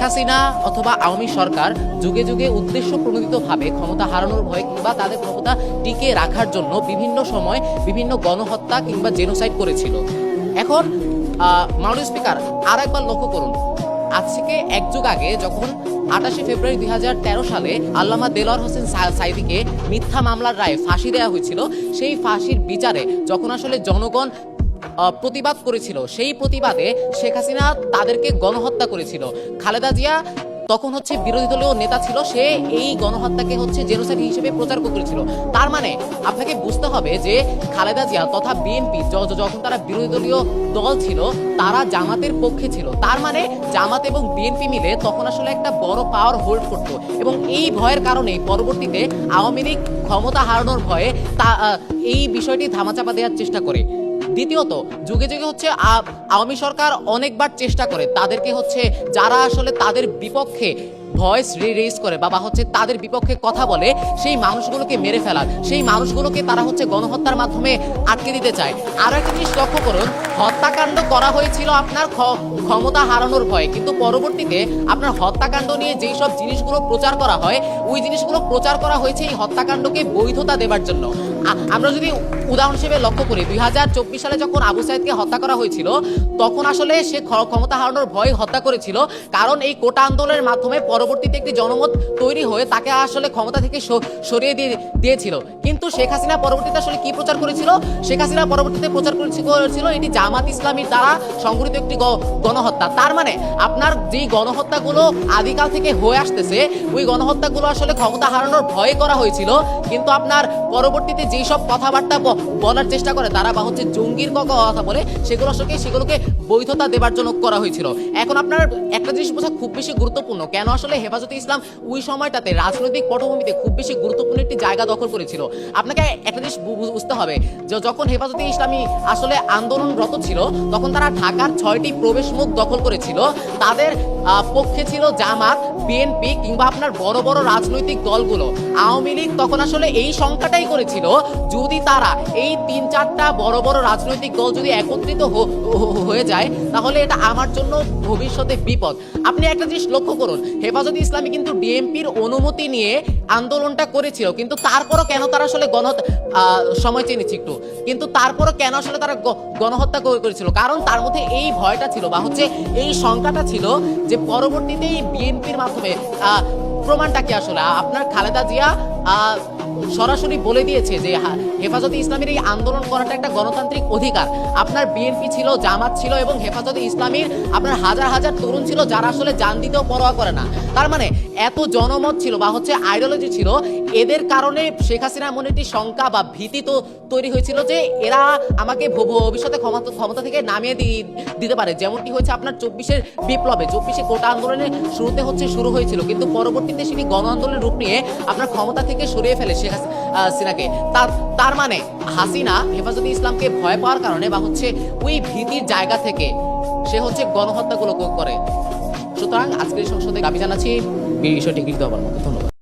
হাসিনা অথবা আওয়ামী সরকার যুগে যুগে উদ্দেশ্য প্রণোদিতভাবে ক্ষমতা হারানোর ভয় কিংবা তাদের ক্ষমতা টিকে রাখার জন্য বিভিন্ন সময় বিভিন্ন গণহত্যা কিংবা জেনোসাইড করেছিল। এখন মাননীয় স্পিকার আর একবার লক্ষ্য করুন, আজ থেকে এক যুগ আগে যখন 28 ফেব্রুয়ারি 2013 সালে আল্লামা দেলোয়ার হোসেন সাঈদীকে মিথ্যা মামলার রায়ে ফাঁসি দেওয়া হয়েছিল, সেই ফাঁসির বিচারে যখন আসলে জনগণ প্রতিবাদ করেছিল, সেই প্রতিবাদে শেখ হাসিনা তাদেরকে গণহত্যা করেছিল। খালেদা জিয়া তখন বিরোধী দলীয় নেতা ছিল, সে এই গণহত্যাকে জেনোসাইড হিসেবে প্রচার করেছিল। তার মানে আপনাকে বুঝতে হবে যে খালেদা জিয়া তথা বিএনপি যখন তারা বিরোধী দলীয় দল ছিল, তারা জামাতের পক্ষে ছিল। তার মানে জামাত এবং বিএনপি মিলে তখন আসলে একটা বড় পাওয়ার হোল্ড করত, এবং এই ভয়ের কারণে পরবর্তীতে আওয়ামী লীগ ক্ষমতা হারানোর ভয়ে এই বিষয়টি ধামাচাপা দেওয়ার চেষ্টা করে। দ্বিতীয়ত, যুগে যুগে আওয়ামী সরকার অনেকবার চেষ্টা করে তাদেরকে যারা আসলে তাদের বিপক্ষে ভয়েস রেজ করে বা তাদের বিপক্ষে কথা বলে, সেই মানুষগুলোকে মেরে ফেলার, সেই মানুষগুলোকে তারা গণহত্যার মাধ্যমে আটকে দিতে চায়। আরো একটা জিনিস লক্ষ্য করুন, হত্যাকাণ্ড করা হয়েছিল আপনার ক্ষমতা হারানোর ভয়ে, কিন্তু পরবর্তীতে আপনার হত্যাকাণ্ড নিয়ে যেই সব জিনিসগুলো প্রচার করা হয়, ওই জিনিসগুলো প্রচার করা হয়েছে এই হত্যাকাণ্ডকে বৈধতা দেবার জন্য। আমরা যদি উদাহরণ হিসেবে লক্ষ্য করি, 2024 সালে যখন আবু সাইদকে হত্যা করা হয়েছিল, তখন আসলে সে ক্ষমতা হারানোর ভয়ে হত্যা করেছিল, কারণ এই কোটা আন্দোলনের মাধ্যমে পরবর্তীতে একটি জনমত তৈরি হয়ে তাকে আসলে ক্ষমতা থেকে সরিয়ে দিয়েছিল। কিন্তু শেখ হাসিনা পরবর্তীতে আসলে কি প্রচার করেছিল? শেখ হাসিনা পরবর্তীতে প্রচার করেছিল এটি জামাত ইসলামীর দ্বারা সংগঠিত একটি গণহত্যা। তার মানে আপনার যেই গণহত্যাগুলো আদিকাল থেকে হয়ে আসতেছে, ওই গণহত্যাগুলো আসলে ক্ষমতা হারানোর ভয়ে করা হয়েছিল, কিন্তু আপনার পরবর্তীতে যেই সব কথাবার্তা বলার চেষ্টা করে তারা বা জঙ্গির কথা বলে, সেগুলোকে বৈধতা দেবার জন্য করা হয়েছিল। এখন আপনার একটা জিনিস বোঝা খুব বেশি গুরুত্বপূর্ণ, কেন আসলে হেফাজতে ইসলাম ওই সময়টাতে রাজনৈতিক পটভূমিতে খুব বেশি গুরুত্বপূর্ণ একটি জায়গা দখল করেছিল। আপনাকে একটা জিনিস বুঝতে হবে যে যখন হেফাজতে ইসলামী আসলে আন্দোলনরত ছিল, তখন তারা ঢাকার 6টি প্রবেশ মুখ দখল করেছিল। তাদের পক্ষে ছিল জামাত, বিএনপি কিংবা আপনার বড় বড় রাজনৈতিক দলগুলো। আওয়ামী লীগ তখন আসলে এই সংখ্যাটাই করেছিল, যদি তারা এই 3-4টা বড় বড় রাজনৈতিক দল যদি একত্রিত হয়ে যায়, তাহলে এটা আমার জন্য ভবিষ্যতে বিপদ। আপনি একটা জিনিস লক্ষ্য করুন, হেফাজতে ইসলামী কিন্তু ডিএমপির অনুমতি নিয়ে আন্দোলনটা করেছিল, কিন্তু তারপরও কেন তারা আসলে সময় চেয়ে নিচ্ছি একটু, কিন্তু তারপরও কেন আসলে তারা গণহত্যা করেছিল? কারণ তার মধ্যে এই ভয়টা ছিল বা এই সংখ্যাটা ছিল যে পরবর্তীতে বিএনপির মাধ্যমে প্রমাণটা কি আসলে আপনার খালেদা জিয়া সরাসরি বলে দিয়েছে যে হেফাজতে ইসলামীর এই আন্দোলন করাটা একটা গণতান্ত্রিক অধিকার। আপনার বিএনপি ছিল, জামাত ছিল এবং হেফাজতে ইসলামীর আপনার হাজার হাজার তরুণ ছিল যারা আসলে জান দিতেও পরোয়া করে না। তার মানে এত জনমত ছিল বা আইডিওলজি ছিল, এদের কারণে শেখ হাসিনার মনে একটি শঙ্কা বা ভীতি তো তৈরি হয়েছিল যে এরা আমাকে ভবিষ্যতে ক্ষমতা থেকে নামিয়ে দিতে পারে, যেমনটি হয়েছে আপনার 24-এর বিপ্লবে। 24-এ কোটা আন্দোলনের শুরুতে শুরু হয়েছিল, কিন্তু পরবর্তীতে সেটি গণ আন্দোলনের রূপ নিয়ে আপনার ক্ষমতা থেকে সরিয়ে ফেলে শেখ হাসিনাকে। তার মানে হাসিনা হেফাজতে ইসলামকে ভয় পাওয়ার কারণে বা ওই ভীতির জায়গা থেকে সে গণহত্যাগুলো করে। সুতরাং আজকের সংসদে দাবি জানাচ্ছি বিষয়টি গৃহীত হবার মতো। ধন্যবাদ।